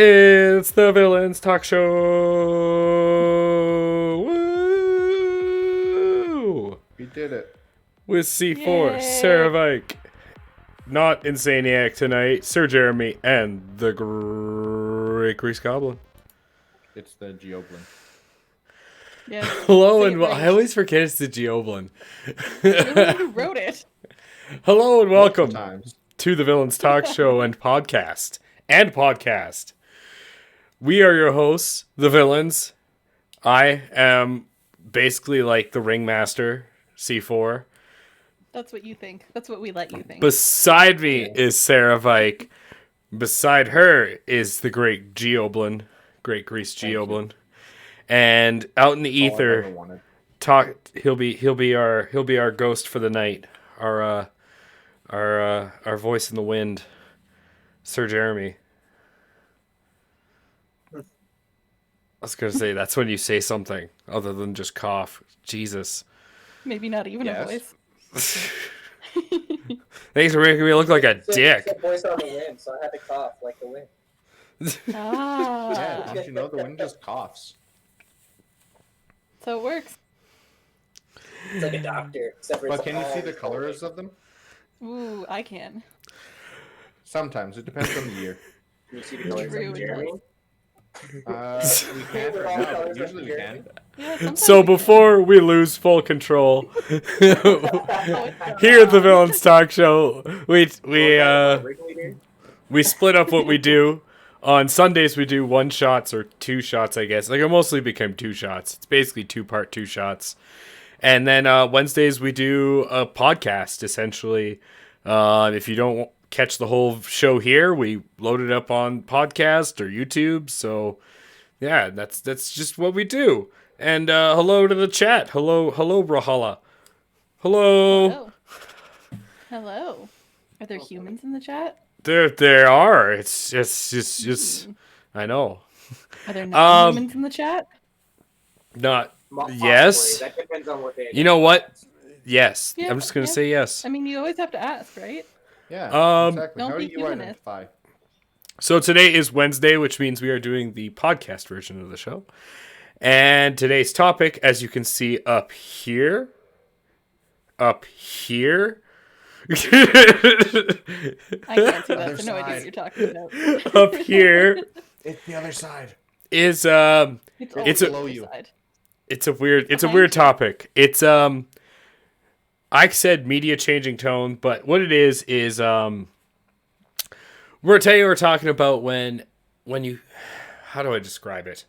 It's the Villains Talk Show. Woo! We did it. With C4, Yay! Sarah Vike. Not Insanieac tonight, Sir Jeremy, and the Great Grease Goblin. It's the Goblin. Yes. Hello, Say and it right. I always forget it's the Goblin. Who wrote it? Hello, and welcome Times. to the Villains Talk Show and podcast. We are your hosts, the Villains. I am basically like the ringmaster, C4. That's what you think. That's what we let you think. Beside me is Sarah Vike. Beside her is the Great Goblin, Great Grease Goblin. And out in the ether, he'll be our ghost for the night. Our voice in the wind, Sir Jeremy. I was gonna say that's when you say something other than just cough. Jesus. Maybe not even a voice. Thanks for making me look like a dick. It's a voice on the wind, so I had to cough like the wind. Yeah, Ah. don't you know the wind just coughs? So it works. It's like a doctor, except for But it's can you see all the colors of them? Ooh, I can. Sometimes. It depends on the year. Can you see the colors True, of it Jeremy? We can't right now, but usually we can. Yeah, sometimes So we can. before we lose full control, here at the Villains Talk Show, we split up what we do. On Sundays we do 1 shots or 2 shots, I guess. Like it mostly became 2 shots. It's basically 2-part 2 shots. And then Wednesdays we do a podcast essentially. If you don't catch the whole show here, we load it up on podcast or YouTube. So yeah, that's just what we do. And hello to the chat. Hello Rahala. Hello. Hello. Hello. Are there humans in the chat? There are. It's just I know. Are there non-humans in the chat? Not Possibly. yes. That depends on what they. You know what? Yes. Yeah, I'm just gonna yeah. say yes. I mean, you always have to ask, right? Yeah, exactly. Don't How do be you humanist. identify? So today is Wednesday, which means we are doing the podcast version of the show. And today's topic, as you can see up here. I can't see that, Other so no idea side. what you're talking about. Up here It's the other side. is It's It's always a- the below other you. side. it's a weird Behind topic. It's I said media changing tone, but what it is we're gonna tell you we're talking about when you, how do I describe it?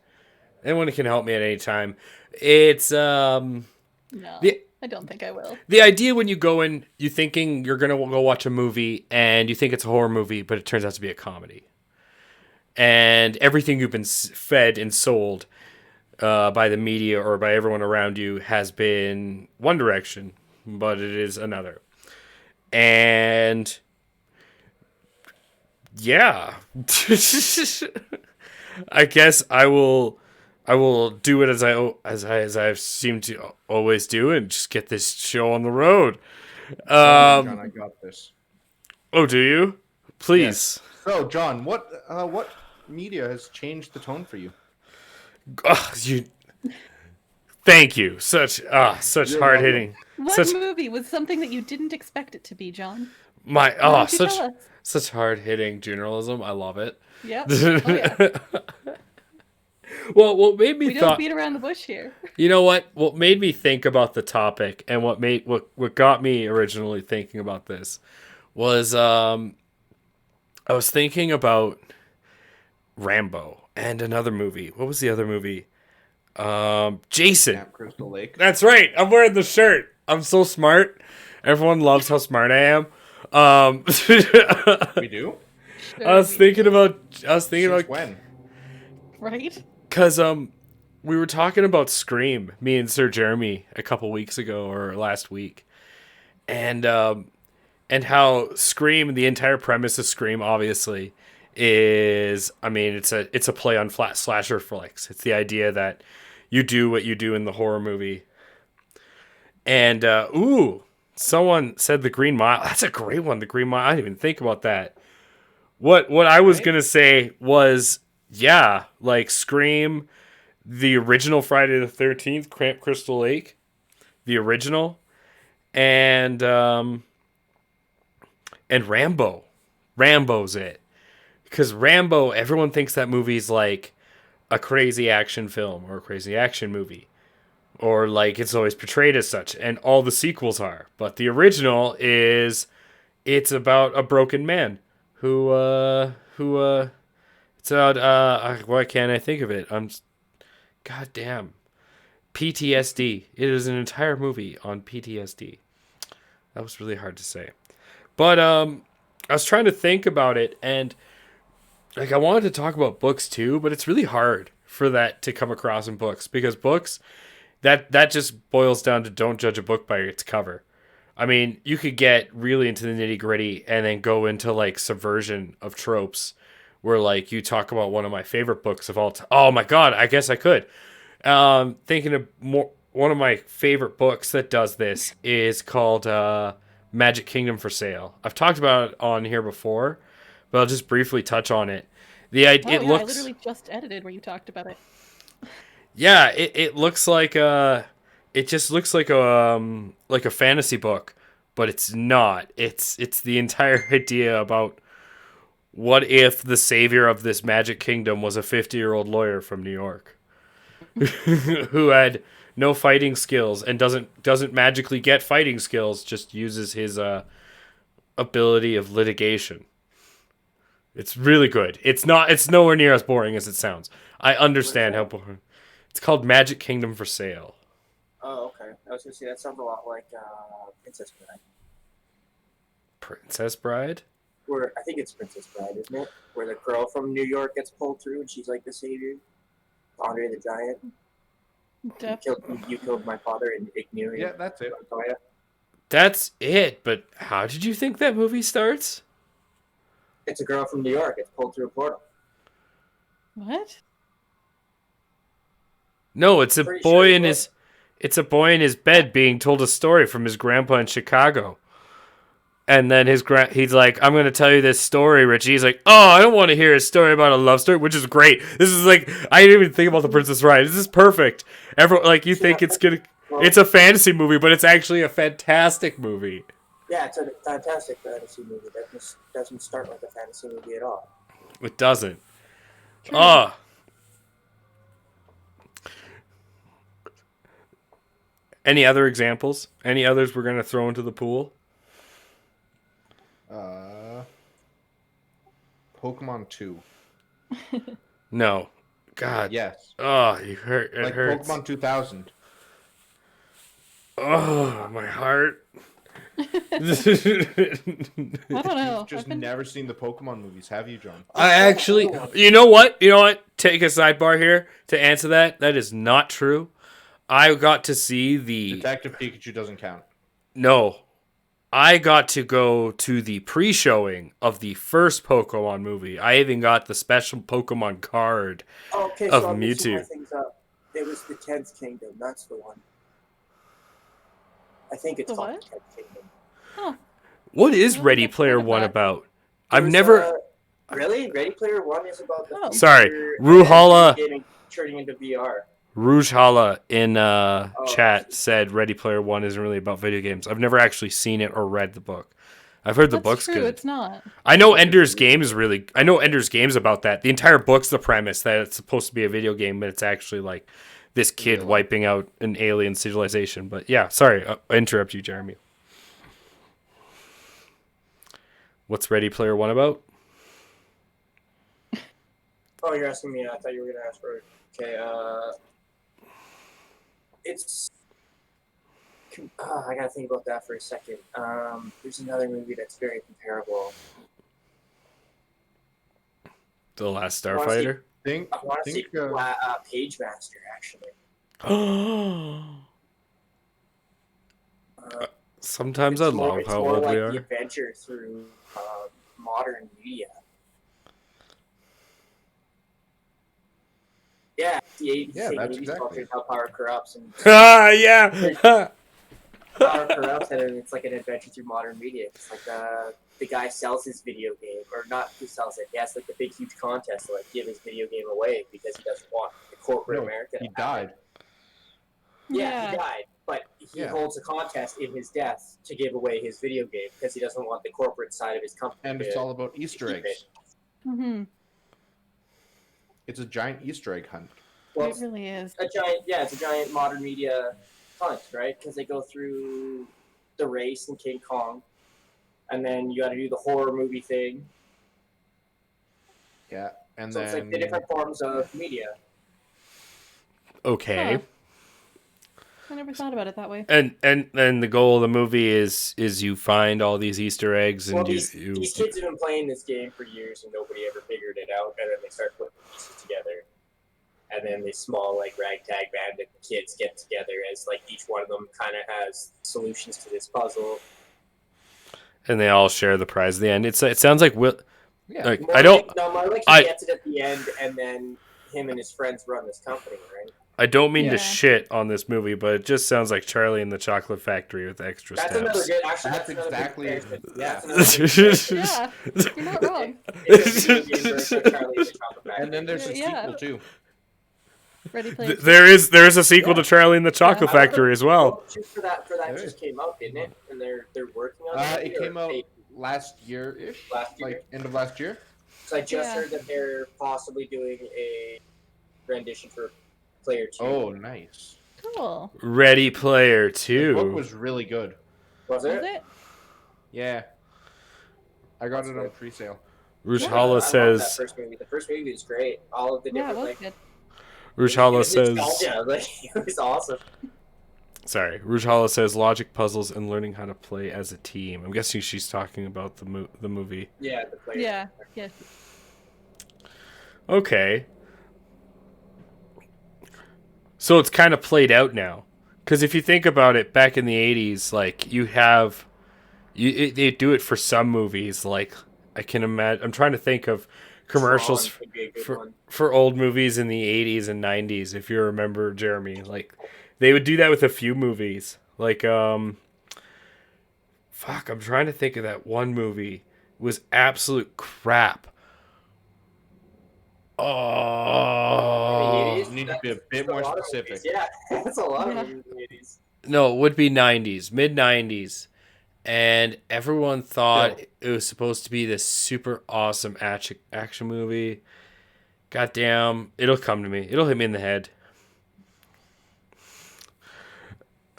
Anyone can help me at any time. It's No, The- I don't think I will. the idea when you go in, you thinking you're gonna go watch a movie and you think it's a horror movie, but it turns out to be a comedy. And everything you've been fed and sold by the media or by everyone around you has been one direction, but it is another. And yeah, I guess I will do it as I seem to always do and just get this show on the road. John, I got this. Oh, do you? Please. Yes. So, John, what media has changed the tone for you? Thank you. Such You're hard hitting. What Such movie was something that you didn't expect it to be, John? my Why don't you tell us? such hard hitting journalism. I love it. Yep. Oh, yeah. Well, what made me We don't beat around the bush here. You know what? What made me think about the topic and what got me originally thinking about this was I was thinking about Rambo and another movie. What was the other movie? Jason. Camp Crystal Lake. That's right. I'm wearing the shirt. I'm so smart. Everyone loves how smart I am. We do? I was thinking about Since when? Right? because we were talking about Scream, me and Sir Jeremy, a couple weeks ago or last week, and how Scream, the entire premise of Scream, obviously, is, I mean, it's a play on flat slasher flicks. It's the idea that you do what you do in the horror movie. And someone said the Green Mile. That's a great one. The Green Mile. I didn't even think about that. What I was gonna say was Yeah, like Scream, the original Friday the 13th, Camp Crystal Lake, the original, and and Rambo. Rambo's it. Because Rambo, everyone thinks that movie's like a crazy action film or a crazy action movie. Or like it's always portrayed as such, and all the sequels are. But the original is it's about a broken man who it's about why can't I think of it? God damn. PTSD. It is an entire movie on PTSD. That was really hard to say. But I was trying to think about it, and like I wanted to talk about books too, but it's really hard for that to come across in books because books that just boils down to don't judge a book by its cover. I mean, you could get really into the nitty gritty and then go into like subversion of tropes, where like you talk about one of my favorite books of all time. Oh my god, I guess I could. Thinking of more, one of my favorite books that does this is called Magic Kingdom for Sale. I've talked about it on here before, but I'll just briefly touch on it. Oh It yeah, I looks literally just edited where you talked about it. yeah, it looks like it just looks like a fantasy book, but it's not. It's the entire idea about what if the savior of this magic kingdom was a 50-year-old lawyer from New York who had no fighting skills and doesn't magically get fighting skills, just uses his ability of litigation. It's really good. It's nowhere near as boring as it sounds. I understand how boring. It's called Magic Kingdom for Sale. Oh, okay. I was gonna say that sounds a lot like Princess Bride. Princess Bride? Where I think it's Princess Bride, isn't it? Where the girl from New York gets pulled through and she's like the savior. Andre the Giant. You killed my father in ignoring. Yeah, that's it. That's it, but how did you think that movie starts? It's a girl from New York. It's pulled through a portal. What? No, it's a Pretty boy sure in his it's a boy in his bed being told a story from his grandpa in Chicago. And then he's like, I'm going to tell you this story, Richie. He's like, oh, I don't want to hear a story about a love story, which is great. This is like, I didn't even think about the Princess Bride. This is perfect. Everyone, like, you think it's it's a fantasy movie, but it's actually a fantastic movie. Yeah, it's a fantastic fantasy movie that just doesn't start like a fantasy movie at all. It doesn't. True. Oh. Any other examples? Any others we're going to throw into the pool? Pokemon 2. No. God. Yes. Oh, you hurt. It Like hurts. Pokemon 2000. Oh, my heart. I don't know. You've just never seen the Pokemon movies, have you, John? I actually, you know what? You know what? Take a sidebar here to answer that. That is not true. I got to see the Detective Pikachu doesn't count. no. I got to go to the pre-showing of the first Pokemon movie. I even got the special Pokemon card Okay, of so I'm mixing my Mewtwo. things up. It was the 10th Kingdom. That's the one. I think it's The called what? the 10th Kingdom. Huh. What is Oh, Ready I've Player heard of One that. about? There's, I've never. Really? Ready Player One is about the Oh. Sorry, future Ruhala. and turning into VR. Rouge Hala in Oh, chat said Ready Player One isn't really about video games. I've never actually seen it or read the book. I've heard the That's book's true. good. It's not. I know Ender's Game is really. I know Ender's Game's about that. The entire book's the premise that it's supposed to be a video game, but it's actually like this kid wiping out an alien civilization. But yeah, sorry, I interrupt you, Jeremy. What's Ready Player One about? Oh, you're asking me. I thought you were gonna ask for. Okay. It's. I gotta think about that for a second. There's another movie that's very comparable. The Last I wanna see- Starfighter. Think, I want to see Page Master actually. Sometimes I love how old like we the are. adventure through modern media. Yeah, the 80s, Yeah, that's 80s exactly culture, how power corrupts, and Ah, yeah. Corrupt, and it's like an adventure through modern media. It's like the guy sells his video game, or not who sells it. He has like the big huge contest to like give his video game away because he doesn't want the corporate America. He died. Yeah, he died, but he holds a contest in his death to give away his video game because he doesn't want the corporate side of his company. And it's all about Easter eggs. Mm-hmm. It's a giant Easter egg hunt. Well, it really is. It's a giant modern media hunt, right? Because they go through the race and King Kong, and then you got to do the horror movie thing. Yeah, and so then it's like the different forms of media. Okay. Huh. I never thought about it that way. And the goal of the movie is you find all these Easter eggs, and these kids have been playing this game for years and nobody ever figured it out, and then they start putting the pieces together, and then these small like ragtag band of kids get together as like each one of them kind of has solutions to this puzzle, and they all share the prize at the end. It sounds like Will. Yeah. Like, more I don't. More like he gets it at the end, and then him and his friends run this company, right? I don't mean to shit on this movie, but it just sounds like Charlie and the Chocolate Factory with extra That's steps. another good. Actually, that's exactly. Yeah. Yeah, you're not wrong. And then there's a sequel too. Ready Player Two. There is a sequel to Charlie and the Chocolate Factory as well. For that just came out, didn't it? And they're working on it. It came out last year-ish. Like end of last year. So I just heard that they're possibly doing a rendition for Player 2. Oh, nice. Cool. Ready Player The 2. book was really good. Was Was it? it? Yeah. I got it on pre-sale. Rujhala says. The first movie was great. All of the different Yeah, it was good. Rujhala says. It was awesome. Sorry, Rujhala says logic puzzles and learning how to play as a team. I'm guessing she's talking about the movie. Yeah, the player. Yeah. Okay. So it's kind of played out now. Because if you think about it, back in the 80s, like, they do it for some movies. Like, I can imagine, I'm trying to think of commercials for old movies in the 80s and 90s, if you remember, Jeremy. Like, they would do that with a few movies. Like, I'm trying to think of that one movie. It was absolute crap. Oh, you need to be a bit more specific. Yeah, that's a lot of movies in the 80s. No, it would be 90s, mid 90s, and everyone thought it was supposed to be this super awesome action movie. Goddamn, it'll come to me. It'll hit me in the head.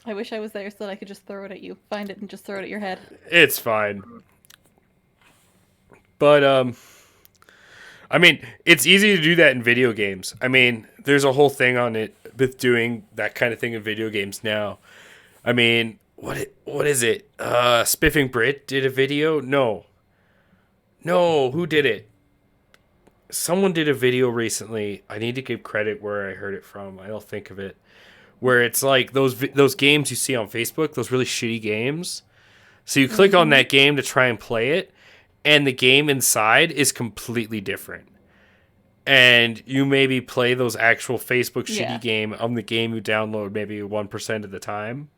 I wish I was there so that I could just throw it at you. Find it and just throw it at your head. It's fine. But I mean, it's easy to do that in video games. I mean, there's a whole thing on it with doing that kind of thing in video games now. I mean, what is it? Spiffing Brit did a video? No, who did it? Someone did a video recently. I need to give credit where I heard it from. I don't think of it. Where it's like those games you see on Facebook, those really shitty games. So you click on that game to try and play it, and the game inside is completely different. And you maybe play those actual Facebook shitty game on the game you download maybe 1% of the time.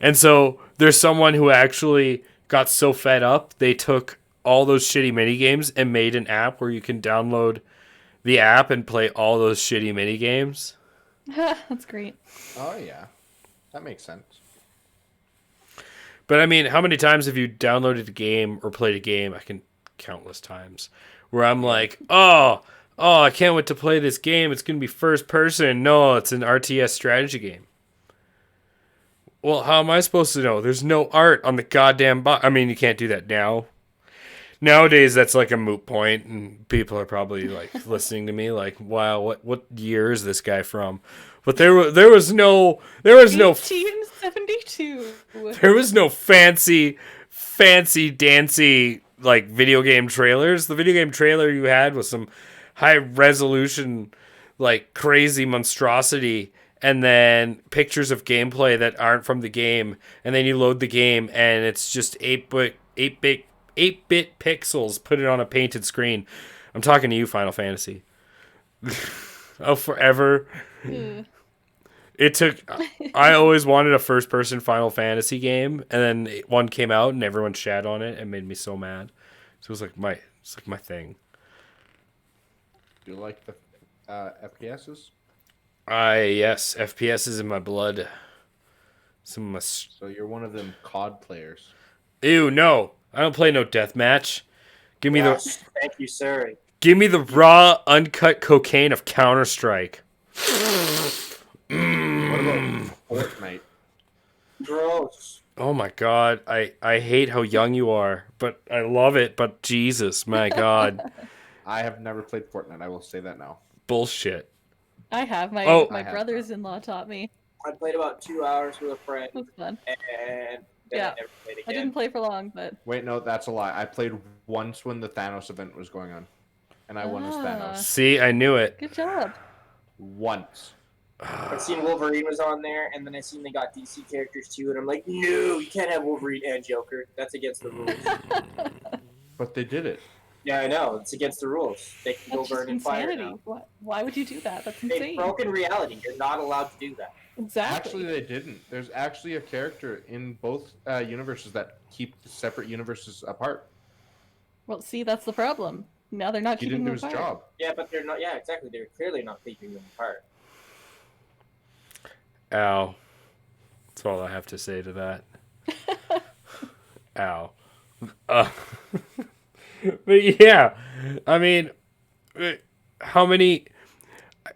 And so there's someone who actually got so fed up, they took all those shitty mini games and made an app where you can download the app and play all those shitty mini games. That's great. Oh, yeah. That makes sense. But I mean, how many times have you downloaded a game or played a game? I can countless times where I'm like, oh, I can't wait to play this game. It's going to be first person. No, it's an RTS strategy game. Well, how am I supposed to know? There's no art on the goddamn box. I mean, you can't do that now. Nowadays, that's like a moot point, and people are probably like listening to me like, wow, what year is this guy from? But there was no 1872. There was no fancy dancy like video game trailers. The video game trailer you had was some high resolution, like crazy monstrosity, and then pictures of gameplay that aren't from the game, and then you load the game and it's just 8-bit pixels put it on a painted screen. I'm talking to you, Final Fantasy. Oh, forever. It took. I always wanted a first-person Final Fantasy game, and then one came out, and everyone shat on it, and made me so mad. So it was like my thing. Do you like the FPSs? Yes, FPS is in my blood. Some of my. So you're one of them COD players. Ew, no! I don't play no deathmatch. Give me Yes, thank you, sir. give me the raw, uncut cocaine of Counter Strike. What about Fortnite? Gross. Oh my god, I hate how young you are, but I love it. But Jesus, my god, I have never played Fortnite. I will say that now. bullshit. I have. My Oh. my I have. brothers-in-law taught me. I played about 2 hours with a friend, It was fun. and then Yeah. I never played I again. didn't play for long, but Wait, no, that's a lie. I played once when the Thanos event was going on, and I won as Thanos. See, I knew it. good job. Once. I've seen Wolverine was on there, and then I seen they got DC characters too, and I'm like, no, you can't have Wolverine and Joker. That's against the rules. But they did it. Yeah, I know. It's against the rules. They can That's go burn just in fire insanity. now. Why would you do that? That's They've insane. broken reality. You're not allowed to do that. Exactly. Actually, they didn't. There's actually a character in both universes that keep separate universes apart. Well, see, that's the problem. Now they're not He keeping didn't do them his apart. job. Yeah, but they're not. Yeah, exactly. They're clearly not keeping them apart. Ow. That's all I have to say to that. Ow. But yeah, I mean, how many? I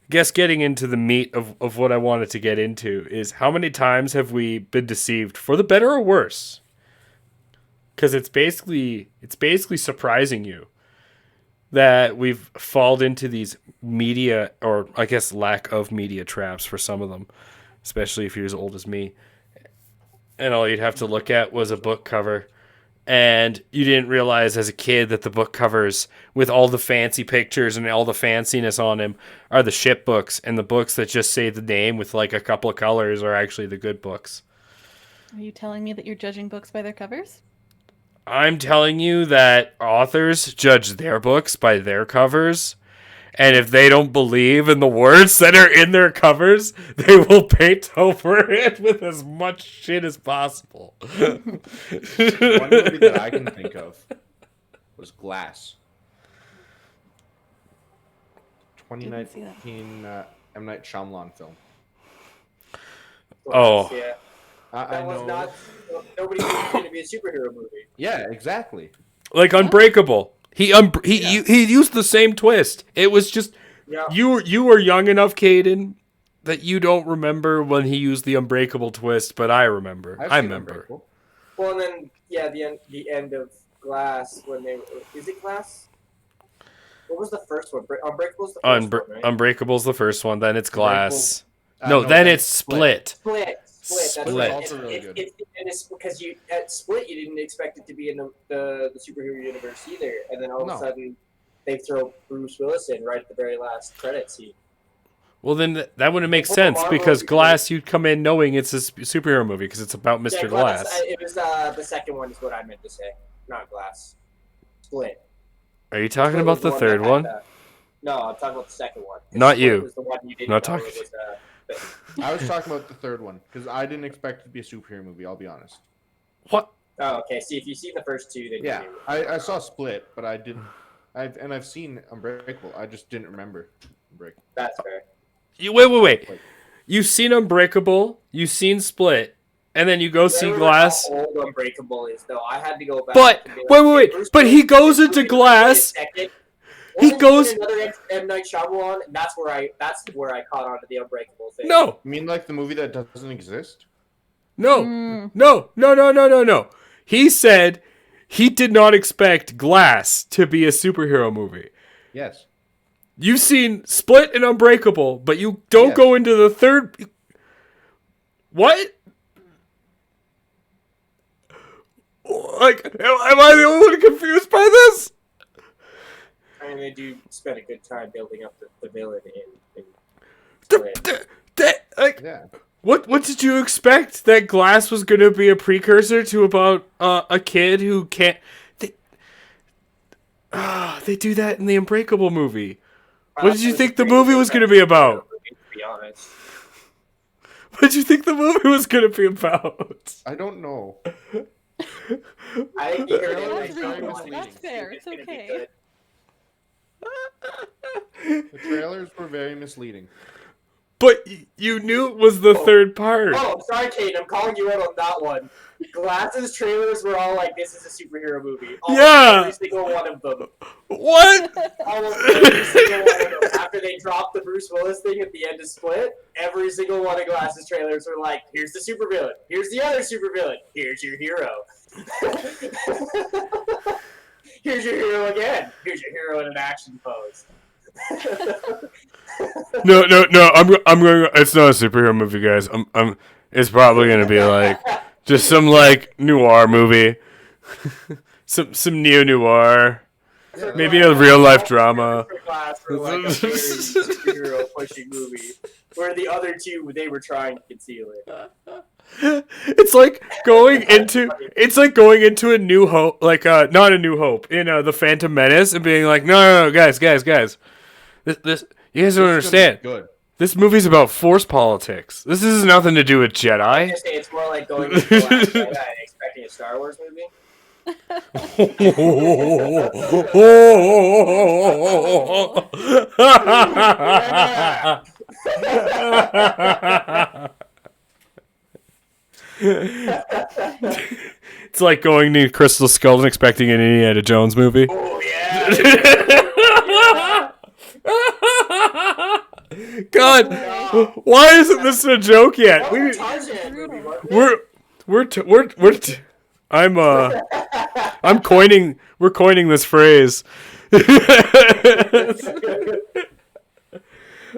guess getting into the meat of what I wanted to get into is how many times have we been deceived for the better or worse? Because it's basically surprising you that we've fallen into these media, or I guess lack of media traps for some of them, especially if you're as old as me. And all you'd have to look at was a book cover. And you didn't realize as a kid that the book covers with all the fancy pictures and all the fanciness on them are the shit books. And the books that just say the name with like a couple of colors are actually the good books. Are you telling me that you're judging books by their covers? I'm telling you that authors judge their books by their covers, and if they don't believe in the words that are in their covers, they will paint over it with as much shit as possible. One movie that I can think of was Glass. 2019 M. Night Shyamalan film. Oh. Yeah. I That was know. not. Nobody knew it was going to be a superhero movie. Yeah, exactly. Like Unbreakable. He used the same twist. It was just Yeah. you were young enough, Caden, that you don't remember when he used the Unbreakable twist, but I remember. I've I seen remember. Unbreakable. Well, and then the end of Glass when they is it Glass? What was the first one? Unbreakable's the first one, right? Unbreakable's the first one, then it's Glass. Unbreakable- No, then it's Split. Split. That's Split. right. Also really good. And it's because you at Split you didn't expect it to be in the superhero universe either, and then all of No. a sudden they throw Bruce Willis in right at the very last credit scene. Well, then that wouldn't make Well, sense Marvel because because- Glass, you'd come in knowing it's a superhero movie because it's about Mr. Yeah, Glass. It was the second one is what I meant to say, not Glass. Split. Are you talking Split about was the that third had one? No, I'm talking about the second one. 'Cause Not Split you. Was the one you didn't Not know talking- it was, I was talking about the third one because I didn't expect it to be a superhero movie. I'll be honest. What? Oh, okay. See, if you've seen the first two, then Yeah, you knew. I saw Split, but I didn't. I've seen Unbreakable. I just didn't remember Unbreakable. That's fair. Wait. You've seen Unbreakable, you've seen Split, and then you go see Remember Glass. How old Unbreakable is, though. I had to go back. But and be wait. Bruce But he Willis goes is into really Glass. good second. He Wasn't goes- in another M. Night Shyamalan. And that's where I caught on to the Unbreakable thing. No, You mean like the movie that doesn't exist? Mm. no. He said he did not expect Glass to be a superhero movie. Yes. You've seen Split and Unbreakable, but you don't Yes. go into the third. What? Like, am I the only one confused by this? I mean, they do spend a good time building up the villain in Split. Like, Yeah. what did you expect? That Glass was going to be a precursor to about a kid who can't. They do that in the Unbreakable movie. What did you think the movie was going to be about? To be honest. What do you think the movie was gonna be about? I don't know. I think you heard it. That's Like, very reasonable. misleading. That's fair. It's gonna be okay. good. The trailers were very misleading. But you knew it was the third part. Oh, sorry, Kate. I'm calling you out on that one. Glasses trailers were all like, "This is a superhero movie." Almost Yeah. every single one of them. What? Almost every single one of them. After they dropped the Bruce Willis thing at the end of Split, every single one of Glasses trailers were like, "Here's the supervillain. Here's the other supervillain. Here's your hero. Here's your hero again. Here's your hero in an action pose." No. I'm going. It's not a superhero movie, guys. It's probably gonna be like just some like noir movie, some neo noir, maybe a real life drama. Glass for like a very superhero pushing movie, where the other two they were trying to conceal it. It's like going into a New Hope, like not a New Hope, in the Phantom Menace, and being like, no, guys, this you guys don't understand. Good. This movie's about force politics. This has nothing to do with Jedi. I say it's more like going to the Last Jedi and expecting a Star Wars movie. It's like going to Crystal Skull and expecting an Indiana Jones movie. Oh yeah! God, why isn't this a joke yet? We're coining this phrase.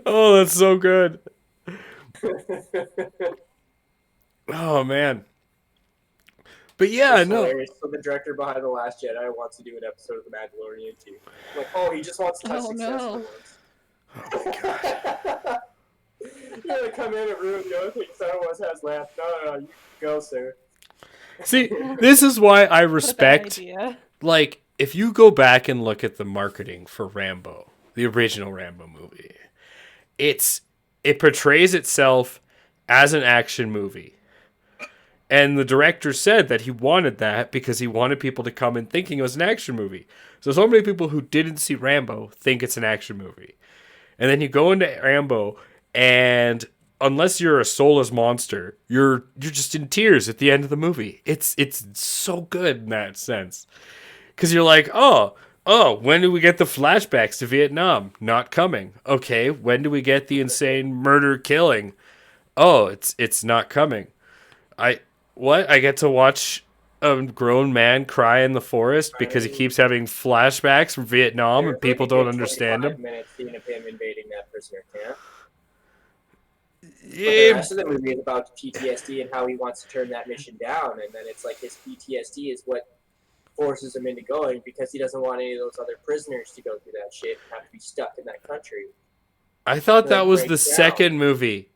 Oh, that's so good. Oh man. But yeah, no. Hilarious. So the director behind The Last Jedi wants to do an episode of The Mandalorian too. Like, oh, he just wants to have success for once. Oh my god. You're gonna come in and ruin the other thing Star Wars has left. No, you go, sir. See, this is why I What a bad respect, idea. like, if you go back and look at the marketing for Rambo, the original Rambo movie, it portrays itself as an action movie. And the director said that he wanted that because he wanted people to come in thinking it was an action movie. So many people who didn't see Rambo think it's an action movie. And then you go into Rambo, and unless you're a soulless monster, you're just in tears at the end of the movie. It's so good in that sense. Because you're like, oh, when do we get the flashbacks to Vietnam? Not coming. Okay, when do we get the insane murder killing? Oh, it's not coming. I get to watch a grown man cry in the forest because he keeps having flashbacks from Vietnam and people don't understand him. minutes scene of him invading that prisoner camp. But the Yeah, rest of the movie is about PTSD and how he wants to turn that mission down, and then it's like his PTSD is what forces him into going because he doesn't want any of those other prisoners to go through that shit and have to be stuck in that country. I thought that was the breaks down. second movie.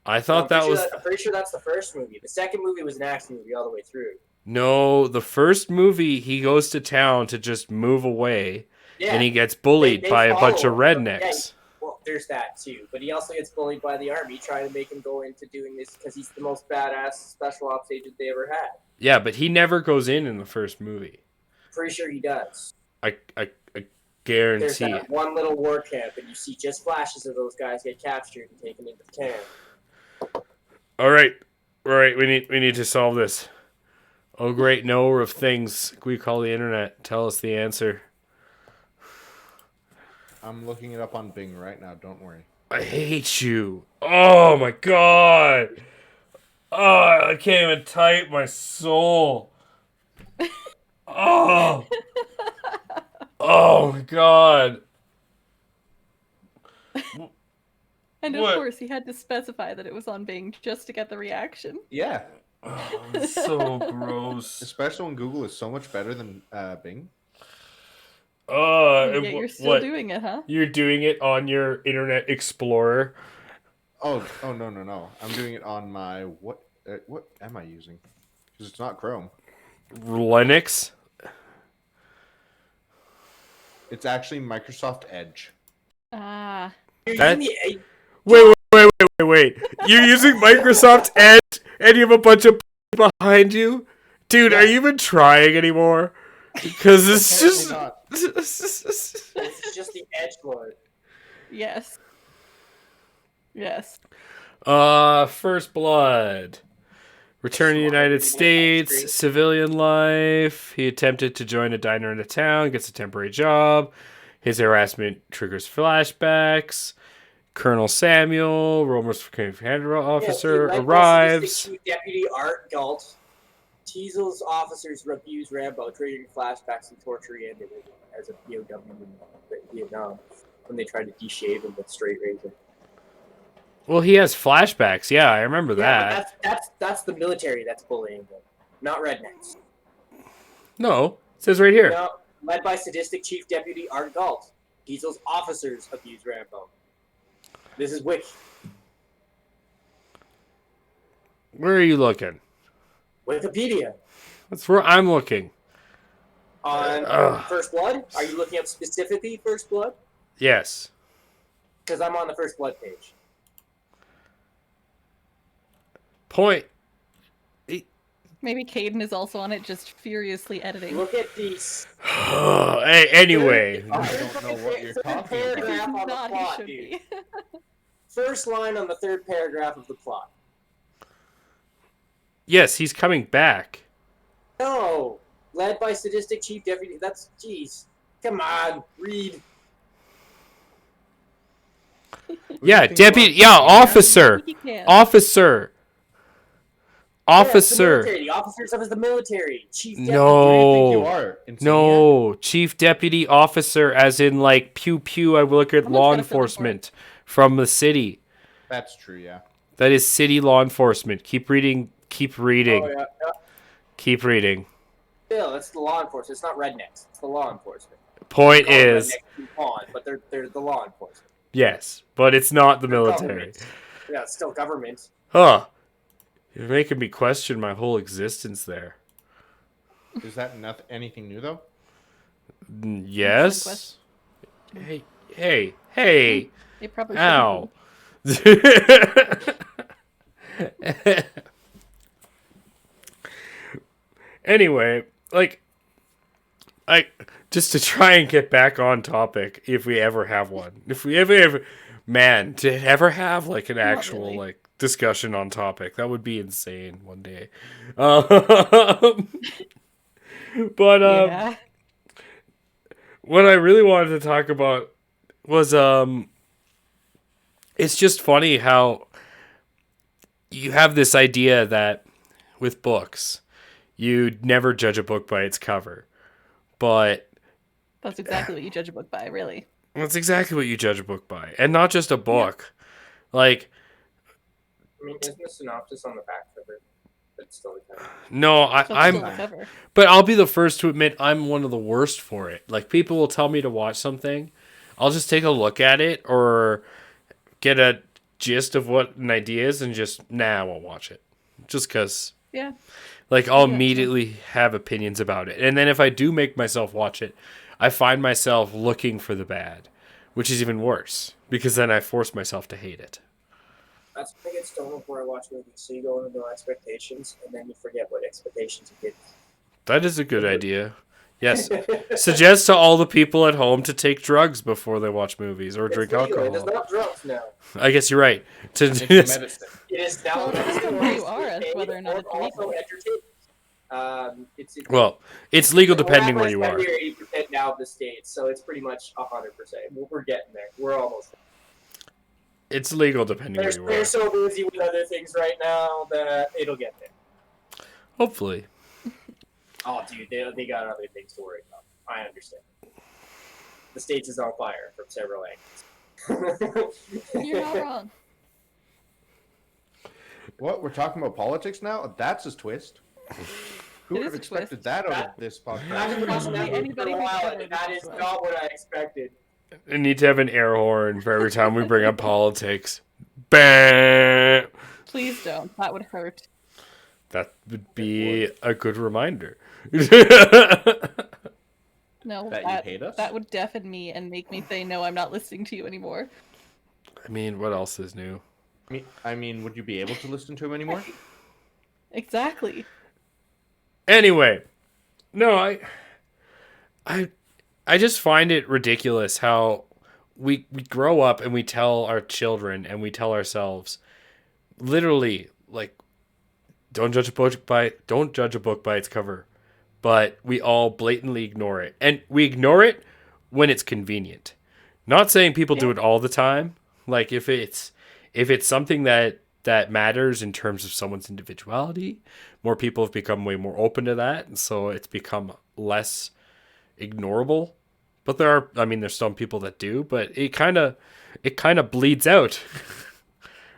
I thought that was... I'm pretty sure that's the first movie. The second movie was an action movie all the way through. No, the first movie, he goes to town to just move away, Yeah. and he gets bullied They by a bunch of follow him. rednecks. Well, there's that too. But he also gets bullied by the army trying to make him go into doing this because he's the most badass special ops agent they ever had. Yeah, but he never goes in the first movie. Pretty sure he does. I There's guarantee it. that one little war camp, and you see just flashes of those guys get captured and taken into the camp. All right, we need to solve this. Oh, great knower of things we call the internet, tell us the answer. I'm looking it up on Bing right now. Don't worry. I hate you. Oh my god. Oh, I can't even type my soul. Oh. Oh my god. And of What? course, he had to specify that it was on Bing just to get the reaction. Yeah, Oh, it's so gross. especially when Google is so much better than Bing. Yet you're still what? doing it, huh? You're doing it on your Internet Explorer. Oh no! I'm doing it on my what am I using? Because it's not Chrome. Linux. It's actually Microsoft Edge. Ah. You're That- using the Wait. Wait. You're using Microsoft Edge and you have a bunch of behind you? Dude, are you even trying anymore? Because it's just... Apparently not. This is just the edge one. Yes. Yes. First Blood. Return to the United States, civilian life. He attempted to join a diner in a town, gets a temporary job. His harassment triggers flashbacks. Colonel Samuel, Romer's commander officer, arrives. Chief Deputy Art Galt. Teasel's officers abuse Rambo, triggering flashbacks and torture he ended as a POW in Vietnam when they tried to de-shave him with straight razor. Well, he has flashbacks. Yeah, I remember that. That's the military that's bullying them, not rednecks. No, it says right here. No, led by sadistic Chief Deputy Art Galt. Diesel's officers abuse Rambo. This is Wiki. Where are you looking? Wikipedia. That's where I'm looking. On First Blood? Are you looking up specifically First Blood? Yes. Because I'm on the First Blood page. Point. Maybe Caden is also on it, just furiously editing. Look at these. Hey, anyway. I don't know what you're talking about. Paragraph on the Not, he plot, should dude. be. First line on the third paragraph of the plot. Yes, he's coming back. No! Led by sadistic Chief Deputy. That's. Jeez. Come on, read. Yeah, deputy. Yeah, officer. He can. Officer. Officer. Yeah, the officers of the military. Chief Deputy. Who do you think you No. are? Insanieac? No. Chief deputy officer, as in like pew pew. I look at Someone's law gotta fill the enforcement from the city. That's true, yeah. That is city law enforcement. Keep reading. Keep reading. Oh, yeah. Keep reading. Still, it's the law enforcement. It's not rednecks. It's the law enforcement. Point They call them is, rednecks in Pawn, but they're the law enforcement. yes, but it's not the They're military. government. Yeah, it's still government. Huh. You're making me question my whole existence there. Is that anything new, though? Yes. Hey. They probably shouldn't Ow. Anyway, like, just to try and get back on topic, if we ever have one, if we ever, man, to ever have like an actual really. like discussion on topic, that would be insane one day. But Yeah. what I really wanted to talk about was it's just funny how you have this idea that with books you never judge a book by its cover, but That's exactly what you judge a book by, really. that's exactly what you judge a book by, and not just a book. Like, I mean, isn't the synopsis on the back cover? It's still the cover. no, So it's I'm still the cover. but I'll be the first to admit I'm one of the worst for it. Like, people will tell me to watch something, I'll just take a look at it or get a gist of what an idea is and just, I won't watch it. Just because, Yeah. like, I'll Yeah. immediately have opinions about it. And then if I do make myself watch it, I find myself looking for the bad, which is even worse because then I force myself to hate it. That's what I get stoned before I watch movies. So you go into no expectations, and then you forget what expectations you get. That is a good idea. Yes. Suggest to all the people at home to take drugs before they watch movies or drink It's legal. alcohol. It's not drugs now. I guess you're right. It's medicine. It is now. Well, it depends on where you are as to whether or not it's also legal. entertainment. Well, it's legal depending where you are. We're 80% now of the states, so it's pretty much 100%. We're getting there. We're almost there. It's legal depending where They're you are. so busy with other things right now that it'll get there. Hopefully. Oh, dude, they got other things to worry about. I understand. The States is on fire from several angles. You're not wrong. What? We're talking about politics now? That's a twist. Who It would is have a expected twist. that out of this I've podcast? been watching that movie Anybody for a who's while, ever and that is watched not what I expected. I need to have an air horn for every time we bring up politics. Bam! Please don't. That would hurt. That would be a good reminder. No, That you hate us? that would deafen me and make me say, no, I'm not listening to you anymore. I mean, what else is new? I mean, would you be able to listen to him anymore? Exactly. Anyway, no, I I just find it ridiculous how we grow up and we tell our children and we tell ourselves literally like don't judge a book by its cover, but we all blatantly ignore it. And we ignore it when it's convenient. Not saying people do it all the time. Like if it's something that matters in terms of someone's individuality, more people have become way more open to that, and so it's become less ignorable. But there's some people that do, but it kind of bleeds out.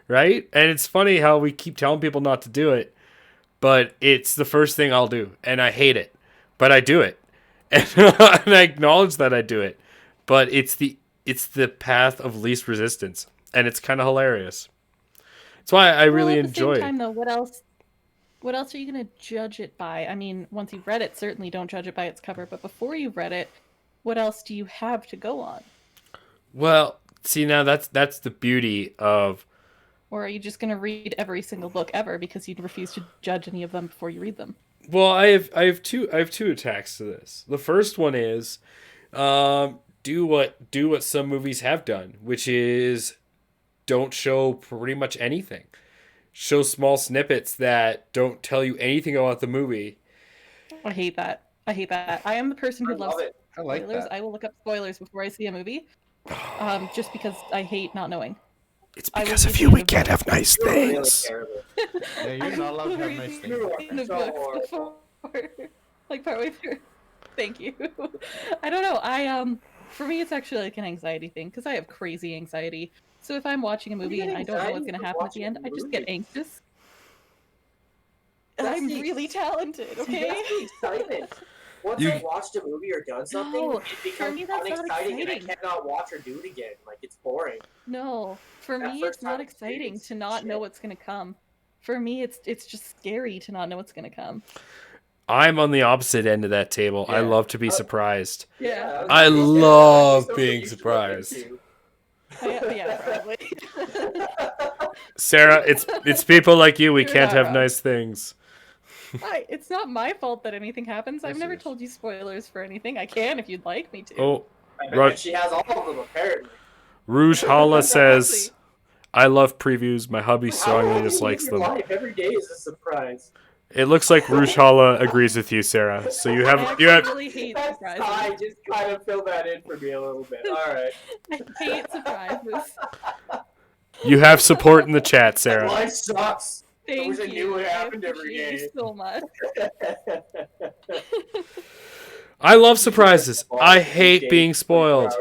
Right? And it's funny how we keep telling people not to do it, but it's the first thing I'll do, and I hate it, but I do it. And, and I acknowledge that I do it, but it's the path of least resistance, and it's kind of hilarious. That's why I really enjoy At the it. same time, though, what else? What else are you gonna judge it by? I mean, once you've read it, certainly don't judge it by its cover. But before you've read it, what else do you have to go on? Well, see, now that's the beauty of. Or are you just gonna read every single book ever because you refuse to judge any of them before you read them? Well, I have two attacks to this. The first one is, do what some movies have done, which is don't show pretty much anything. Show small snippets that don't tell you anything about the movie. I hate that. I hate that. I am the person who loves it. I like spoilers. that. I will look up spoilers before I see a movie, just because I hate not knowing. It's I because will of be you the we end of can't the- have nice You're really things. terrible. Yeah, you're not allowed to have nice things. In the So book horrible. before, like partway through. Thank you. I don't know. For me, it's actually like an anxiety thing because I have crazy anxiety. So if I'm watching a do you movie get and I don't know what's anxiety gonna for happen at watching the a end, I just get movie? anxious. And That's I'm the- really talented. Okay. That's the excitement. Once You- I've watched a movie or done something, No, it for becomes me, that's not unexciting and I exciting. cannot watch or do it again. Like, it's boring. No, for That me, first it's not time exciting experience to not know shit. what's gonna come. For me, it's just scary to not know what's gonna come. I'm on the opposite end of that table. I Yeah. love to be surprised. Yeah. I was gonna say, love something being you should look surprised. into. Yeah, probably. Sarah, it's people like you we can't have Yeah. nice things. It's not my fault that anything happens. I've Yes, never it is. told you spoilers for anything. I can if you'd like me to. Oh, And she has all of them, apparently. Rouge Hala Exactly. says, I love previews. My hubby How strongly do you dislikes live your them. life? Every day is a surprise. It looks like Rouge Hala agrees with you, Sarah. So you I have actually really hate That's surprises. I just kind of fill that in for me a little bit. All right. I hate surprises. you have support in the chat, Sarah. Life sucks. Thank wish I you. knew what I happened every appreciate day. you so much. I love surprises. I hate being spoiled.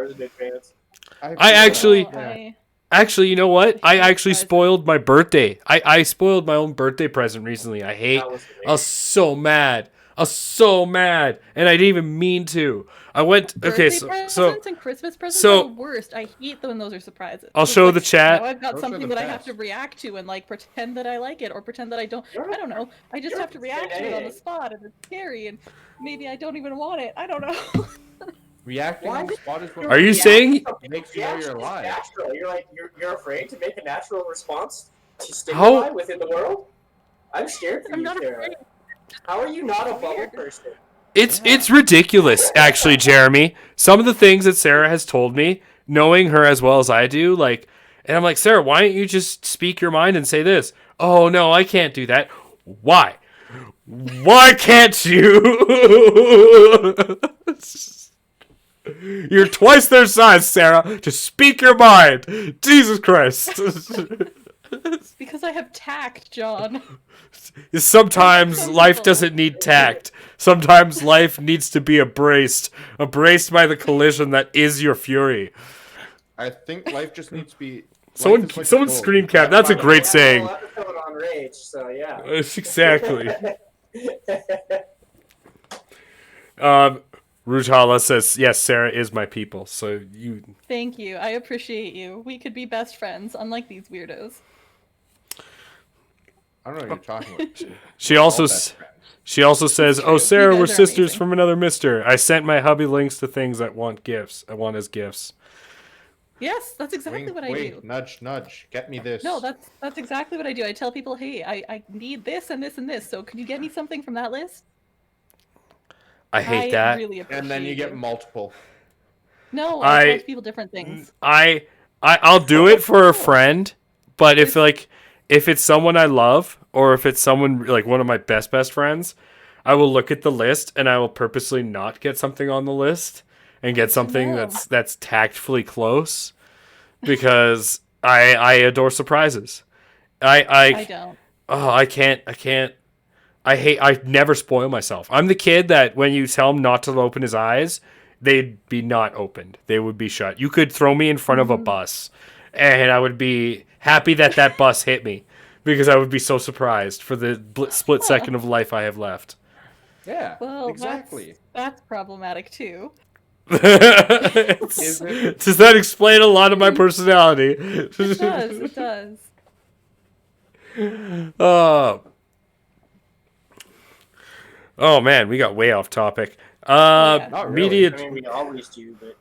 I actually- No, Actually, you know what? I hate actually surprises. spoiled my birthday. I spoiled my own birthday present recently. I was so mad. I was so mad, and I didn't even mean to. I went. Okay, Birthday so presents and Christmas presents so- are the worst. I hate them when those are surprises. I'll It's show like, the chat. Now I've got Those are something the that I have best. to react to and like pretend that I like it or pretend that I don't. I don't know. I just you're have to react to it on the insane. spot, and it's scary, and maybe I don't even want it. I don't know. Reacting Why on the did- spot is what Are you saying- makes you know you're alive. Natural. You're like you're afraid to make a natural response to How- stimuli within the world. I'm scared for I'm you, not Sarah. afraid. How are you not a bubble Weird. person? It's ridiculous, actually, Jeremy. Some of the things that Sarah has told me, knowing her as well as I do, like, and I'm like, Sarah, why don't you just speak your mind and say this? Oh no, I can't do that. Why? Why can't you? You're twice their size, Sarah. Just speak your mind. Jesus Christ. Because I have tact, John. Sometimes Some life people- doesn't need tact. Sometimes life needs to be embraced by the collision that is your fury. I think life just needs to be. Someone, life is like a someone boat. scream cap. That's a great Yeah, saying. whole episode on rage, so yeah. Exactly. Rujala says, "Yes, Sarah is my people." So you, Thank you. I appreciate you. We could be best friends, unlike these weirdos. I don't know what you're talking about. she also, All s- best friends. she also says, true. "Oh, Sarah, You we're guys are sisters amazing. from another mister. I sent my hubby links to things I want as gifts. Yes, that's exactly what I do. Nudge, nudge. Get me this. No, that's exactly what I do. I tell people, hey, I need this and this and this. So could you get me something from that list? I hate I that. really appreciate And then you get multiple. No, I tell people different things. I'll do it for a friend, but if it's someone I love or if it's someone like one of my best friends, I will look at the list and I will purposely not get something on the list and get something that's tactfully close because I adore surprises. I don't. Oh, I can't. I never spoil myself. I'm the kid that when you tell him not to open his eyes, they'd be not opened. They would be shut. You could throw me in front of a bus, and I would be happy that bus hit me because I would be so surprised for the split second of life I have left. Yeah, Well, exactly. That's problematic too. Is it? Does that explain a lot of my personality? It does. It does. Oh man, we got way off topic. Not really. Media. I mean, we always do, but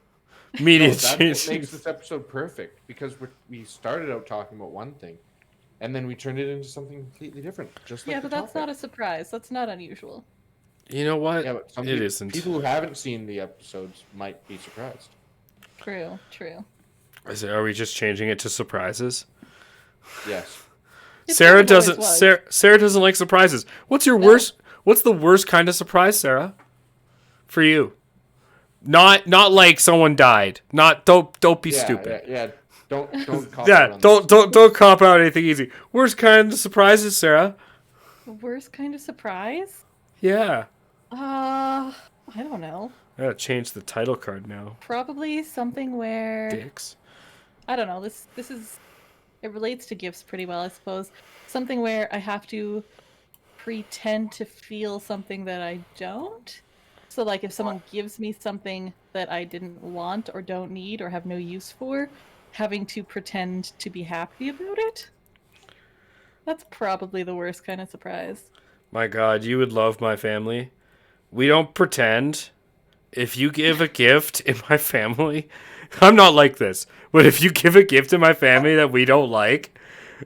Media That's what change. makes this episode perfect because we started out talking about one thing, and then we turned it into something completely different. Just like Yeah, the but that's not topic. a surprise. That's not unusual. You know what? Yeah, but It isn't. People who haven't seen the episodes might be surprised. True. True. Are we just changing it to surprises? Yes. It Sarah kind of always doesn't. was. Sarah doesn't like surprises. What's your worst? What's the worst kind of surprise, Sarah? For you, not like someone died. Don't be stupid. Yeah. Don't cop Yeah, out on this. don't cop out anything easy. Worst kind of surprises, Sarah. The worst kind of surprise? Yeah. I don't know. I gotta change the title card now. Probably something where Dicks. I don't know. This is it relates to gifts pretty well, I suppose. Something where I have to pretend to feel something that I don't. So like if someone gives me something that I didn't want or don't need or have no use for, having to pretend to be happy about it. That's probably the worst kind of surprise. My God, you would love my family. We don't pretend. If you give a gift in my family, I'm not like this, but if you give a gift in my family that we don't like,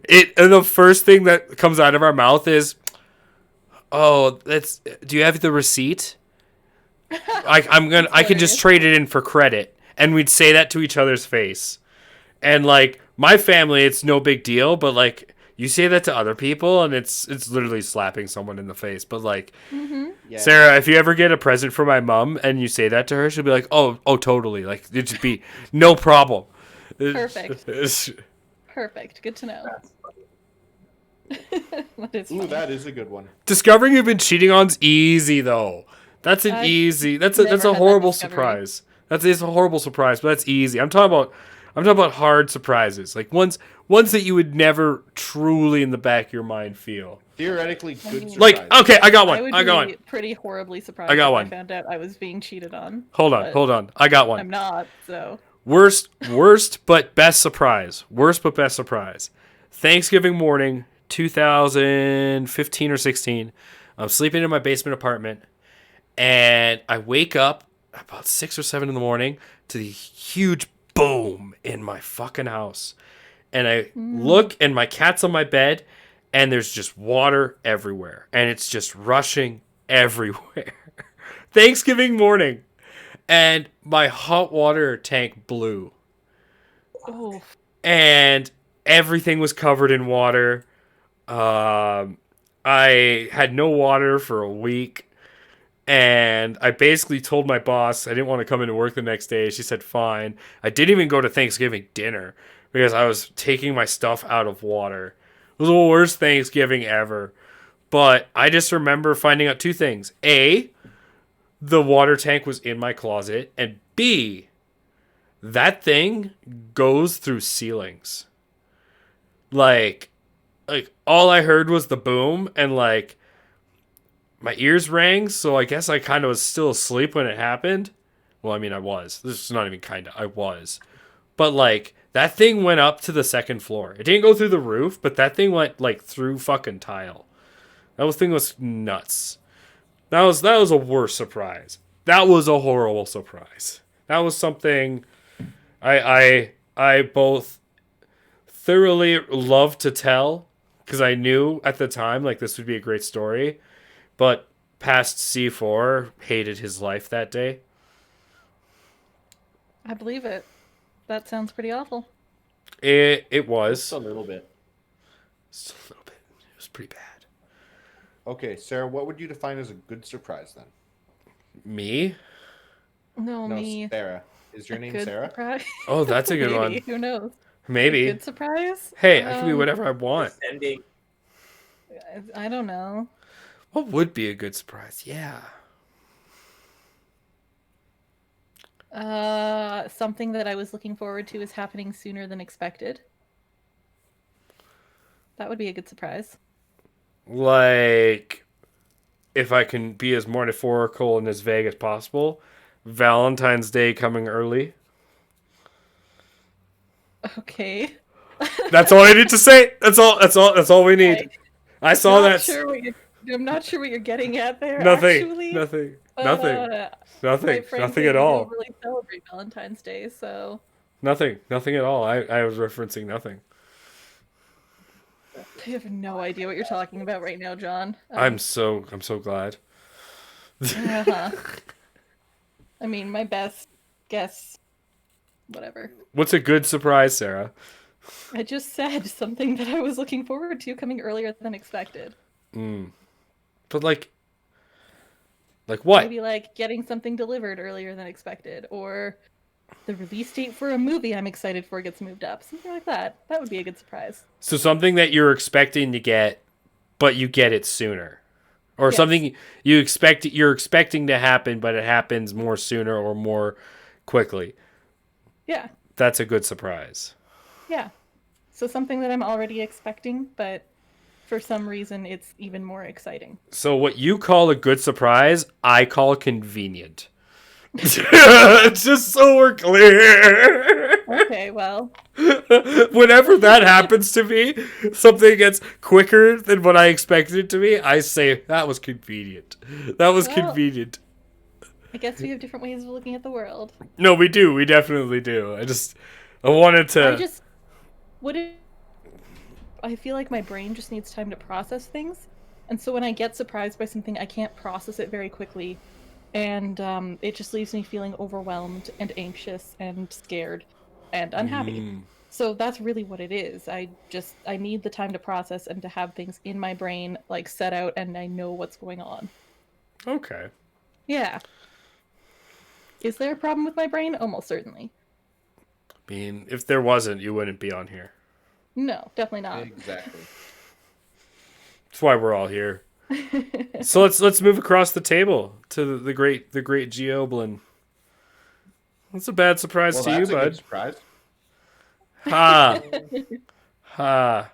and the first thing that comes out of our mouth is, "Oh, do you have the receipt? I can just trade it in for credit." And we'd say that to each other's face. And like my family, it's no big deal, but like you say that to other people and it's literally slapping someone in the face. But like Yeah. Sarah, if you ever get a present from my mom and you say that to her, she'll be like, "Oh, totally. Like it'd just be no problem." Perfect. Perfect. Good to know. That is Ooh, funny. that is a good one. Discovering you've been cheating on's easy though. That's an I've easy. That's never a had that horrible discovery. surprise. That is a horrible surprise, but that's easy. I'm talking about hard surprises, like ones that you would never truly in the back of your mind feel. Theoretically, good surprise. Like, okay, I got one. I would I got be one. pretty horribly surprised I got if one. I found out I was being cheated on. Hold but on. I got one. I'm not, so. Worst but best surprise. Worst but best surprise. Thanksgiving morning, 2015 or 16. I'm sleeping in my basement apartment, and I wake up about 6 or 7 in the morning to the huge boom in my fucking house. And I look, and my cat's on my bed, and there's just water everywhere, and it's just rushing everywhere. Thanksgiving morning. And my hot water tank blew. Oh, And everything was covered in water. I had no water for a week. And I basically told my boss I didn't want to come into work the next day. She said, fine. I didn't even go to Thanksgiving dinner because I was taking my stuff out of water. It was the worst Thanksgiving ever. But I just remember finding out two things. A, the water tank was in my closet. And B, that thing goes through ceilings. Like all I heard was the boom, and like my ears rang, so I guess I kind of was still asleep when it happened. Well, I mean, I was. This is not even kind of. I was. But like that thing went up to the second floor. It didn't go through the roof, but that thing went like through fucking tile. That thing was nuts. That was a worse surprise. That was a horrible surprise. That was something I I both thoroughly love to tell because I knew at the time like this would be a great story, but past C4 hated his life that day. I believe it. That sounds pretty awful. It Just was a little bit. just a little bit. It was pretty bad. Okay, Sarah, what would you define as a good surprise then? Me? No, No, me. Is your A name good Sarah? surprise. Oh, that's a good Maybe. one. Who knows? A Maybe. good surprise? Hey, I can be whatever I want. Sending. I don't know. What would be a good surprise? Yeah. Something that I was looking forward to is happening sooner than expected. That would be a good surprise. Like, if I can be as metaphorical and as vague as possible, Valentine's Day coming early. Okay. That's all I need to say. That's all we need. I saw Not that. sure what I'm not sure what you're getting at there. Nothing. Actually. Nothing. But, Nothing. Nothing. quite frankly, Nothing at we all. don't really celebrate Valentine's Day, so Nothing. Nothing at all. I was referencing nothing. I have no idea what you're talking about right now, John. I'm so glad. Uh-huh. I mean, my best guess, whatever. What's a good surprise, Sarah? I just said something that I was looking forward to coming earlier than expected. But like what? Maybe like getting something delivered earlier than expected, or the release date for a movie I'm excited for gets moved up. Something like that. That would be a good surprise. So something that you're expecting to get, but you get it sooner. Or Yes. something you're expecting to happen, but it happens more sooner or more quickly. Yeah. That's a good surprise. Yeah. So something that I'm already expecting, but for some reason it's even more exciting. So what you call a good surprise, I call convenient. Just so we're clear. Okay, well, Whenever that happens to me, something gets quicker than what I expected it to be, I say, that was convenient. That was Well- convenient. I guess we have different ways of looking at the world. No, we do. We definitely do. I wanted to. I just wouldn't. I feel like my brain just needs time to process things, and so when I get surprised by something, I can't process it very quickly, and it just leaves me feeling overwhelmed and anxious and scared and unhappy. So that's really what it is. I need the time to process and to have things in my brain like set out, and I know what's going on. Okay. Yeah. Is there a problem with my brain? Almost certainly. I mean, if there wasn't, you wouldn't be on here. No, definitely not. Exactly. That's why we're all here. So let's move across the table to the great Goblin. That's a bad surprise Well, to you, that's a good bud. surprise. Ha. Ha.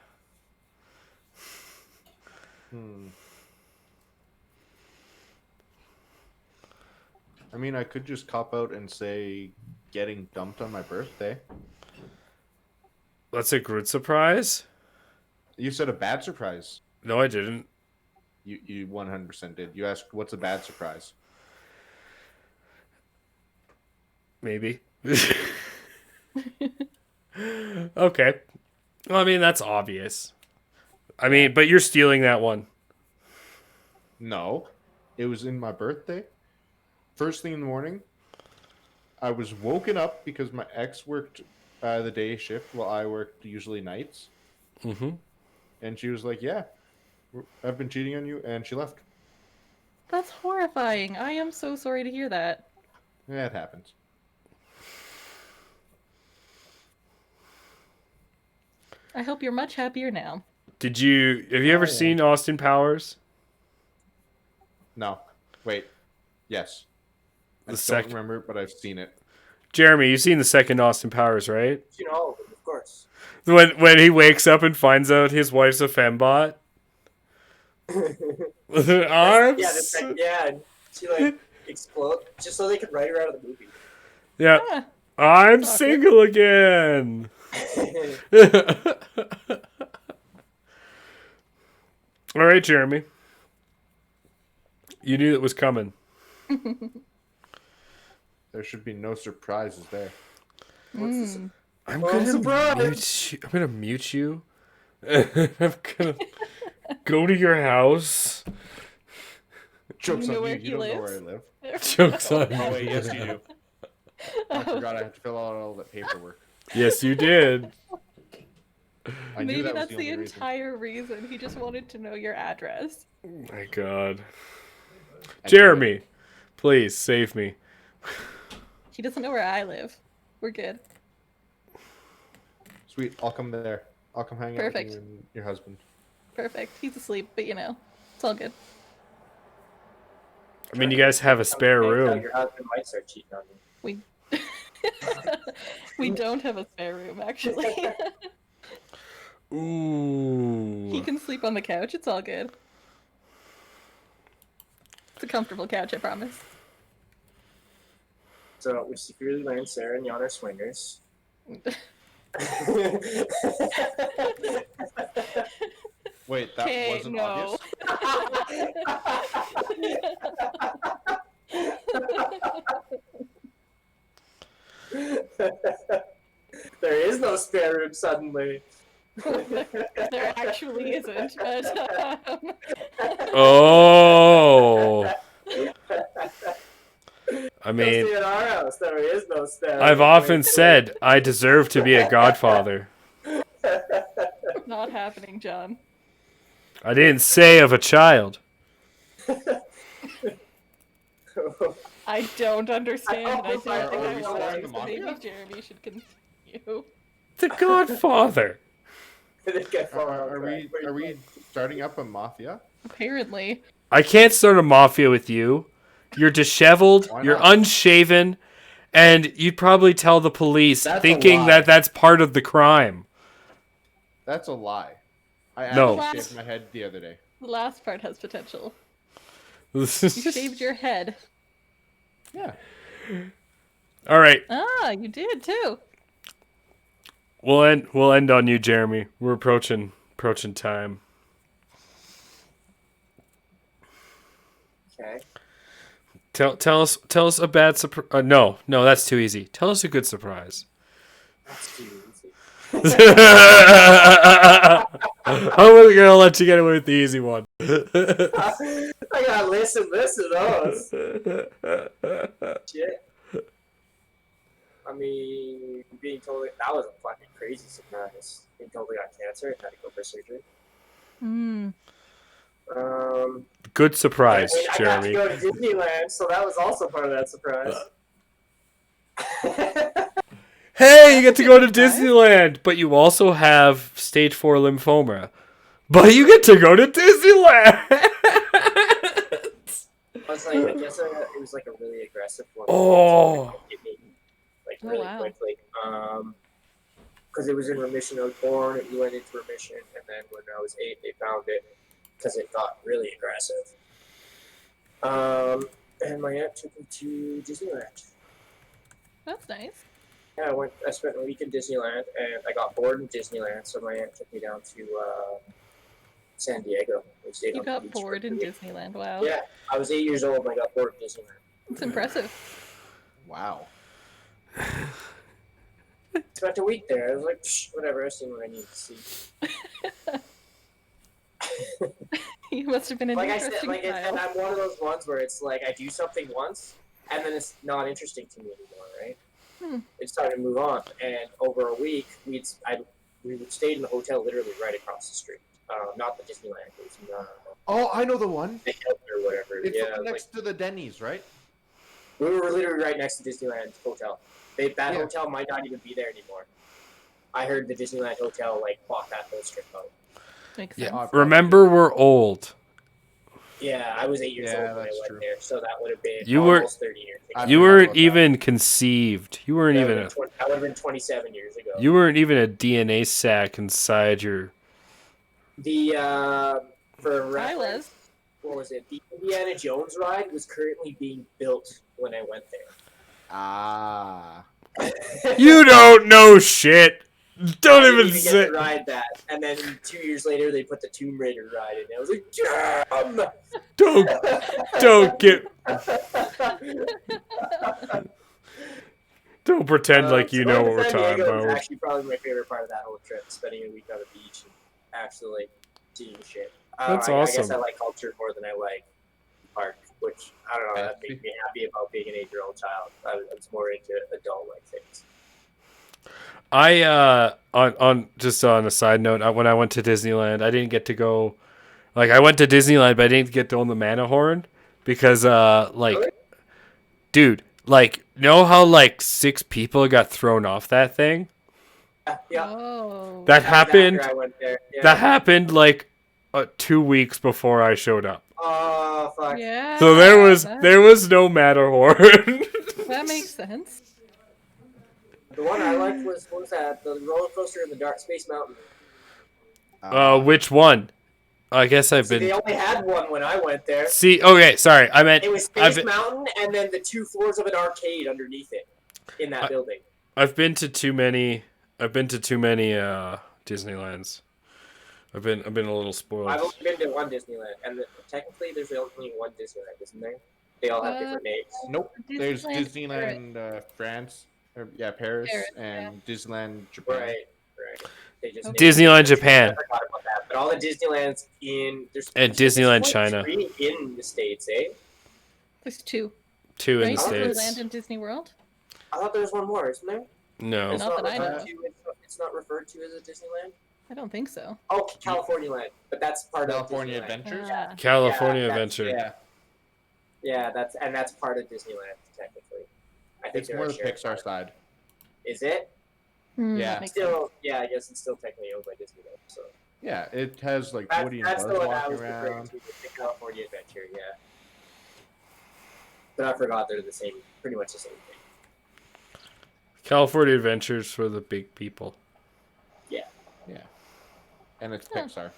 I mean, I could just cop out and say getting dumped on my birthday. That's a good surprise? You said a bad surprise. No, I didn't. You 100% did. You asked, what's a bad surprise? Maybe. Okay. Well, I mean, that's obvious. I mean, but you're stealing that one. No. It was in my birthday. First thing in the morning, I was woken up because my ex worked the day shift while I worked usually nights. Mm-hmm. And she was like, yeah, I've been cheating on you. And she left. That's horrifying. I am so sorry to hear that. Yeah, it happens. I hope you're much happier now. Have you ever seen Austin Powers? No. Wait. Yes. I The don't second. remember, but I've seen it. Jeremy, you've seen the second Austin Powers, right? You know, of course. When he wakes up and finds out his wife's a fembot. With her arms. Yeah, and she like explode just so they could write her out of the movie. Yeah. Ah, I'm Fuck it. single again. All right, Jeremy. You knew it was coming. There should be no surprises there. What's this? I'm Oh, gonna surprise! mute you. I'm gonna mute you. I'm gonna go to your house. Joke's You know on where you. he You don't know where I lives? live. Jokes on Oh you. wait, yes you do. I forgot I had to fill out all that paperwork. Yes, you did. I knew Maybe that was that's the the only reason. entire reason. He just wanted to know your address. My God. I knew Jeremy, it. please save me. He doesn't know where I live. We're good. Sweet, I'll come there. I'll come hang out with Perfect. you and your husband. Perfect. He's asleep, but you know, it's all good. I mean, you guys have a spare room. Your husband might start cheating on you. We we don't have a spare room actually. Ooh. He can sleep on the couch. It's all good. It's a comfortable couch, I promise. So we secretly land Sarah and Jan are swingers. Wait, that Okay, wasn't no. obvious? There is no spare room suddenly. There actually isn't, but Oh. I Go stay mean, at our house. There is no spare I've room. often said I deserve to be a godfather. not happening, John. I didn't say of a child. I don't understand, and I don't think Are I we want starting to, the so maybe mafia? Jeremy should continue. The godfather. Are we starting up a mafia? Apparently. I can't start a mafia with you. You're disheveled, Why you're not? unshaven, and you'd probably tell the police That's a thinking lie. that that's part of the crime. That's a lie. I No. actually shaved my head the other day. The last part has potential. This You is- shaved your head. Yeah. All right, Ah, you did too. we'll end on you, Jeremy. We're approaching time. Okay. Tell us a bad surprise. No, that's too easy. Tell us a good surprise. That's too easy. I'm gonna let you get away with the easy one. I gotta listen to those. Shit. I mean, being told that was a fucking crazy surprise. Being told I got cancer and had to go for surgery. Hmm. Good surprise, I got to Jeremy. go to Disneyland, so that was also part of that surprise. Hey, you get to go to Surprise. Disneyland, but you also have stage 4 lymphoma. But you get to go to Disneyland. I was like, I guess it was like a really aggressive one. Oh. It hit me, like Oh, really wow. quickly. Because it was in remission. I was born, it went into remission, and then when I was 8, they found it because it got really aggressive. And my aunt took me to Disneyland. That's nice. Yeah, I spent a week in Disneyland, and I got bored in Disneyland, so my aunt took me down to San Diego. We stayed You on the got beach bored for a in week. Disneyland. Wow. Yeah, I was 8 years old and I got bored in Disneyland. It's impressive. Wow. Spent a week there. I was like, psh, whatever, I've seen what I need to see. You must have been an Like I said, interesting and child. I'm one of those ones where it's like I do something once, and then it's not interesting to me anymore, right? It's time to move on. And over a week, we stayed in the hotel literally right across the street. Not the Disneyland, it was Oh, I know the one. the Hilton or whatever. It's yeah, next to the Denny's, right? we were literally right next to Disneyland Hotel. That Yeah. hotel might not even be there anymore. I heard the Disneyland Hotel bought that whole strip out. Makes sense. Yeah. Remember, we're old. Yeah, I was 8 years Yeah, old when I that's went true. there, so that would have been You were- almost 30 years ago. I You forgot weren't about that. even conceived. You weren't That even would have been 27 years ago. You weren't even a DNA sac inside your. The for I reference, was. what was it? The Indiana Jones ride was currently being built when I went there. Ah. You don't know shit. Don't I didn't even get say. to ride that, and then 2 years later they put the Tomb Raider ride in. I was like, damn! Don't Don't get. Don't pretend like you so know going what to we're San talking Diego was about. actually probably my favorite part of that whole trip, spending a week on the beach and actually like seeing shit. That's I guess awesome. I like culture more than I like park, which I don't know. That Fancy. makes me happy about being an 8-year-old child. I was more into adult-like things. I on just on a side note, when I went to Disneyland, I didn't get to go. Like I went to Disneyland, but I didn't get to own the Matterhorn because like, Really? dude, like know how like 6 people got thrown off that thing? Yeah, Oh. That was happened. after I went there. Yeah. That happened like 2 weeks before I showed up. Oh fuck. Yeah. So that, there was no Matterhorn. that makes sense. The one I liked was what was that? The roller coaster in the Dark Space Mountain. Which one? I guess I've See, they been. only had one when I went there. See, okay, sorry, I meant It was Space Mountain and then the 2 floors of an arcade underneath it in that building. I've been to too many. I've been to too many Disneylands. I've been a little spoiled. I've only been to one Disneyland, and technically there's only one Disneyland, isn't there? They all have different names. Nope. There's Disneyland Disneyland France, Paris, Paris, and Disneyland Japan. Right. They just named Disneyland it. Japan. I forgot about that. But all the Disneylands And Disneyland there's China. 3 in the States, eh? There's 2. 2 in Right? the Disneyland States. and Disney World. I thought there was one more, isn't there? No. Not that I know of. It's not referred to as a Disneyland. I don't think so. Oh, California Land, but that's part California of Disneyland. Adventures. California Yeah, Adventure. Yeah, Yeah, that's part of Disneyland technically. I think it's they're more a the shared Pixar park. side. Is it? Yeah. That makes sense. Still, yeah, I guess it's still technically owned by Disneyland. So Yeah, it has like that's, Woody and that's Buzz the one I walking was referring around. to, the California Adventure. Yeah, but I forgot they're the same, pretty much the same thing. California Adventures for the big people. Yeah, Yeah, and it's Huh. Pixar,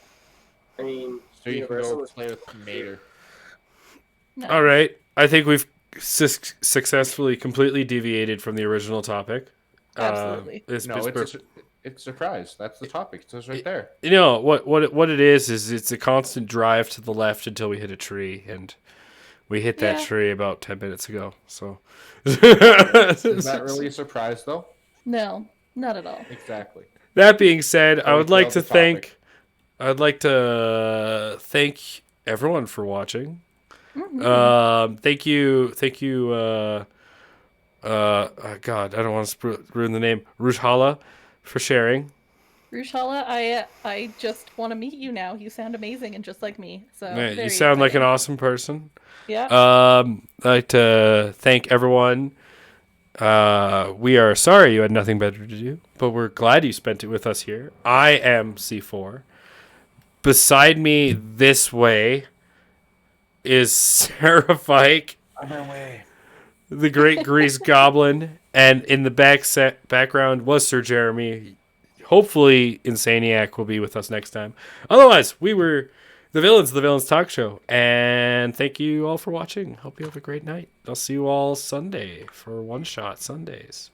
I mean, so you can Universal go is play with Mater. Nice. All right. I think we've successfully completely deviated from the original topic. Absolutely. No, it's a surprise. That's the topic. It says right there. You know what it is it's a constant drive to the left until we hit a tree, and we hit that Yeah. tree about 10 minutes ago. So Is that really a surprise, though? No, not at all. Exactly. that being said, I would like to love the topic. thank everyone for watching. Mhm. Thank you. God, I don't want to ruin the name. Rujhala for sharing. Rushala, I just want to meet you now. You sound amazing and just like me. So Man, you very sound like an exciting. awesome person. Yeah. I'd like to thank everyone. We are sorry you had nothing better to do, but we're glad you spent it with us here. I am C4. Beside me this way is Sarah Vike, On my way. the Great Grease Goblin, and in the background was Sir Jeremy. Hopefully, Insanieac will be with us next time. Otherwise, we were the Villains Talk Show, and thank you all for watching. Hope you have a great night. I'll see you all Sunday for One Shot Sundays.